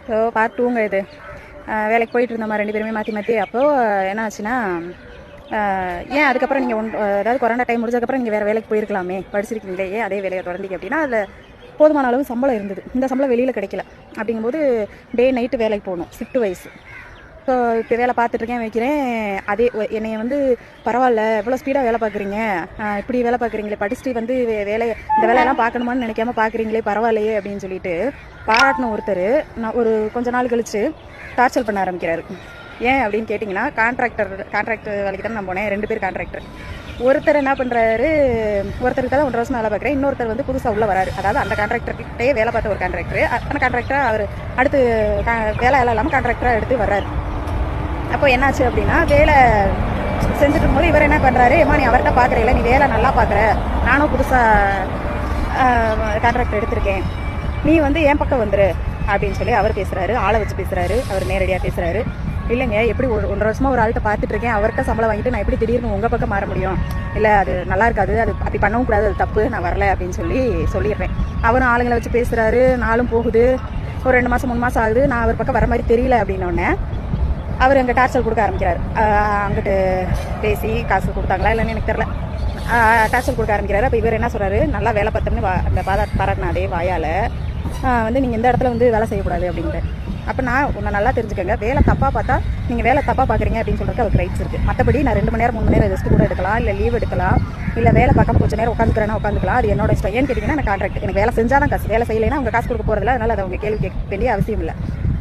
So part டூங்க இது. வேலைக்கு போயிட்டு இருந்தோம்மா 2 பேருமே மாற்றி மாற்றி. அப்போது என்ன ஆச்சுன்னா, ஏன் அதுக்கப்புறம் நீங்கள் அதாவது கொரோனா டைம் முடிஞ்சதுக்கப்புறம் நீங்கள் வேறு வேலைக்கு போயிருக்கலாமே, படிச்சிருக்கீங்களே, ஏன் அதே வேலையை தொடர்ந்தீங்க அப்படின்னா, அதில் போதுமான அளவு சம்பளம் இருந்தது. இந்த சம்பளம் வெளியில் கிடைக்கல. அப்படிங்கும்போது டே நைட்டு வேலைக்கு போகணும், ஷிஃப்ட் வைஸ். ஸோ இப்போ வேலை பார்த்துட்ருக்கேன் வைக்கிறேன். அதே என்னை வந்து பரவாயில்ல, எவ்வளோ ஸ்பீடாக வேலை பார்க்குறீங்க, இப்படி வேலை பார்க்குறீங்களே, படிச்சுட்டு வந்து இந்த வேலையெல்லாம் பார்க்கணுமான்னு நினைக்காம பார்க்குறீங்களே, பரவாயில்லையே அப்படின்னு சொல்லிட்டு பாராட்டின ஒருத்தர் நான் ஒரு கொஞ்ச நாள் கழித்து டார்ச்சர் பண்ண ஆரம்பிக்கிறாரு. ஏன் அப்படின்னு கேட்டிங்கன்னா, கான்ட்ராக்டர் வேலைக்கு தான் நான் போனேன். 2 பேர் கான்ட்ராக்டர். ஒருத்தர் என்ன பண்ணுறாரு, ஒருத்தருக்கு தான் 1.5 வருஷம் வேலை பார்க்குறேன், இன்னொருத்தர் வந்து புதுசாக உள்ளே வராரு. அதாவது அந்த கான்ட்ராக்டர்கிட்டே வேலை பார்த்த ஒரு கான்ட்ராக்டர், அந்த கான்ட்ராக்டராக அவர் அடுத்து வேலை இல்லாமல் கான்ட்ராக்டராக எடுத்து வர்றாரு. அப்போ என்னாச்சு அப்படின்னா, வேலை செஞ்சுட்டு இருக்கும்போது இவர் என்ன பண்ணுறாரு, ஏமா நீ அவர்கிட்ட பார்க்குறீங்களா, நீ வேலை நல்லா பார்க்குற, நானும் புதுசாக கான்ட்ராக்டர் எடுத்திருக்கேன், நீ வந்து என் பக்கம் வந்துரு அப்படின்னு சொல்லி அவர் பேசுகிறாரு. ஆளை வச்சு பேசுகிறாரு, அவர் நேரடியாக பேசுகிறாரு. இல்லைங்க, எப்படி 1.5 வருஷமாக ஒரு ஆள்கிட்ட பார்த்துட்டு இருக்கேன், அவர்கிட்ட சம்பளம் வாங்கிட்டு நான் எப்படி திடீர்னு உங்கள் பக்கம் மாற முடியும், இல்லை அது நல்லா இருக்காது, அது அப்படி பண்ணவும் கூடாது, அது தப்பு, நான் வரல அப்படின்னு சொல்லிடுறேன். அவரும் ஆளுங்களை வச்சு பேசுகிறாரு. நாளும் போகுது, ஒரு 2 மாதம் 3 மாதம் ஆகுது. நான் அவர் பக்கம் வர மாதிரி தெரியல அப்படின்னோடனே அவர் அங்கே டார்ச்சர் கொடுக்க ஆரம்பிக்கிறார். அங்கிட்டு பேசி காசு கொடுத்தாங்களா இல்லைன்னு எனக்கு தெரில, டார்ச்சர் கொடுக்க ஆரம்பிக்கிறாரு. அப்போ இவர் என்ன சொல்கிறாரு, நல்லா வேலை பார்த்தோம்னு அந்த பாராட்டின அதே வாயால் வந்து நீங்கள் இந்த இடத்துல வந்து வேலை செய்யக்கூடாது அப்படின்ட்டு. அப்போ நான் உன்னை நல்லா தெரிஞ்சுக்கங்க, வேலை தப்பாக பார்த்தா நீங்கள் வேலை தப்பாக பார்க்குறீங்க அப்படின்னு சொல்கிறதுக்கு அவருக்கு ரைட்ஸ் இருக்குது. மற்றபடி நான் 2 மணி நேரம் 3 மணி நேரம் ரெஸ்ட் கூட எடுக்கலாம், இல்லை லீவ் எடுக்கலாம், இல்லை வேலை பார்க்காம கொஞ்சம் நேரம் உட்காந்துக்கலாம், அது என்னோட இஷ்டம். ஏன்னு கேட்டிங்கன்னா, நான் கான்ட்ராக்ட், எனக்கு வேலை செஞ்சால் தான் காசு, வேலை செய்யலைன்னா அவங்க காசு கொடுக்க போகிறதில்ல, அதனால் அதை அவங்க கேள்வி கேட்க வேண்டிய அவசியம் இல்லை.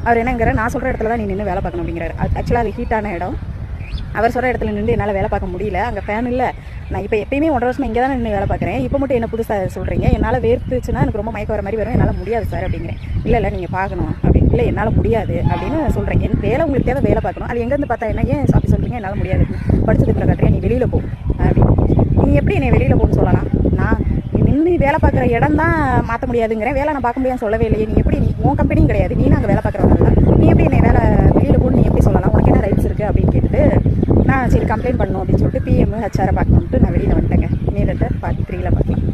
அவர் என்னங்கிற, நான் சொல்கிற இடத்துல தான் நீ நின்று வேலை பார்க்கணும் அப்படிங்கிறாரு. ஆக்சுவலாக அது ஹீட்டான இடம். அவர் சொல்கிற இடத்துல நின்று என்னால் வேலை பார்க்க முடியல, அங்கே ஃபேன் இல்லை. நான் இப்போ எப்பயுமே 1.5 வருஷம் இங்கே தான் நின்று வேலை பார்க்குறேன், இப்போ மட்டும் என்ன புதுசாக சொல்கிறீங்க, என்னால் வேர்த்துச்சுன்னா எனக்கு ரொம்ப மயக்க வர மாதிரி வரும், என்னால் முடியாது சார் அப்படிங்கிறேன். இல்லை நீங்கள் பார்க்கணும் அப்படின்னு. இல்லை என்னால் முடியாது அப்படின்னு சொல்கிறேன். என் வேலை உங்களுக்கு தேவை, வேலை பார்க்கணும், அது எங்கேருந்து பார்த்தா என்ன, ஏன் அப்படி சொல்கிறீங்க, என்னால் முடியாது, படிச்சதுக்குள்ள காட்டுறேன், நீ வெளியில் போ அப்படின்னு. நீ எப்படி என்னை வெளியில் போகணும்னு சொல்லலாம், நான் நின்று வேலை பார்க்குற இடம் தான் மாற்ற முடியாதுங்கிறேன், வேலை நான் பார்க்க முடியாதுன்னு சொல்லவே இல்லையே, நீ எப்படி, நீ உன் கம்பெனியும் கிடையாது, நீ நாங்கள் வேலை பார்க்குறவங்க தான், நீ எப்படி என்னை வெளியில் போகணும், நீ எப்படி சொல்லலாம், உனக்கு என்ன ரைட்ஸ் இருக்குது அப்படின்னு கேட்டுட்டு நான் சரி கம்ப்ளைண்ட் பண்ணணும் அப்படின்னு சொல்லிட்டு PM HR பார்க்கணுன்ட்டு நான் வெளியில் வந்துட்டேங்க. மேலிட்ட பார்ட் 3 பார்க்கலாம்.